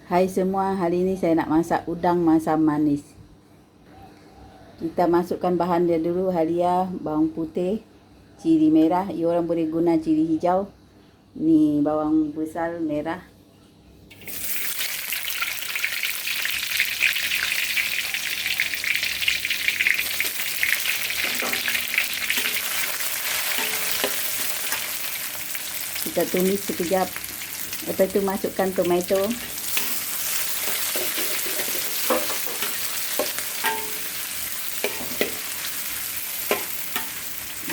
Hai semua, hari ini saya nak masak udang masam manis. Kita masukkan bahan dia dulu, halia, bawang putih, cili merah. You orang boleh guna cili hijau. Ni bawang besar merah. Kita tumis sekejap. Lepas itu masukkan tomato.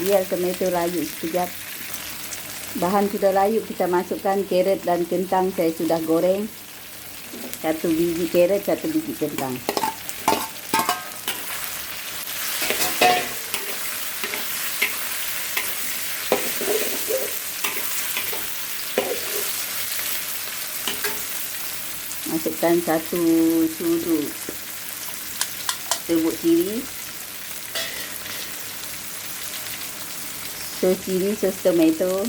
Biar tomato layu sekejap. Bahan sudah layu, kita masukkan carrot dan kentang. Saya sudah goreng. 1 biji carrot, 1 biji kentang. Masukkan 1 sudu serbuk cili, sos cili, sos tomato,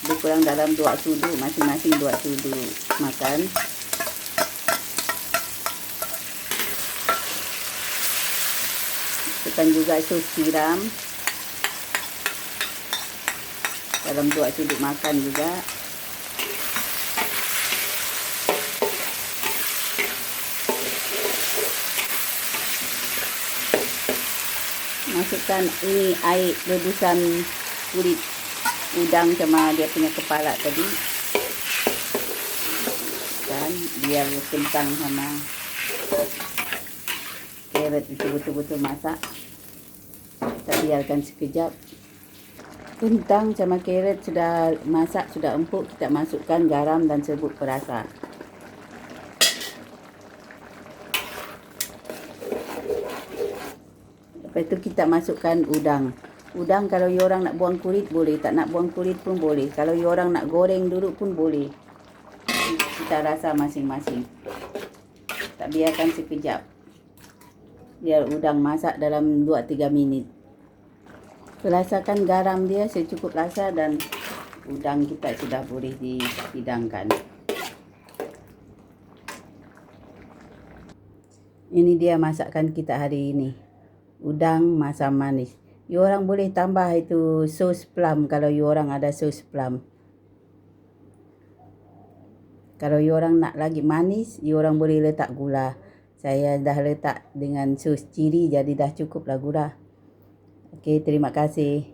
lebih kurang dalam 2 sudu, masing-masing 2 sudu makan. Masukkan juga sos tiram dalam 2 sudut makan juga. Masukkan ini air rebusan kulit udang sama dia punya kepala tadi. Dan biar kentang sama carrot itu betul-betul masak. Kita biarkan sekejap. Kentang sama carrot sudah masak, sudah empuk. Kita masukkan garam dan serbuk perasa. Lepas itu kita masukkan udang. Udang kalau you orang nak buang kulit boleh, tak nak buang kulit pun boleh. Kalau you orang nak goreng dulu pun boleh. Kita rasa masing-masing. Tak biarkan sekejap. Biar udang masak dalam 2-3 minit. Rasakan garam dia secukup rasa dan udang kita sudah boleh dihidangkan. Ini dia masakan kita hari ini. Udang masam manis. You orang boleh tambah itu sos plum kalau you orang ada sos plum. Kalau you orang nak lagi manis, you orang boleh letak gula. Saya dah letak dengan sos cili jadi dah cukup lah gula. Okey, terima kasih.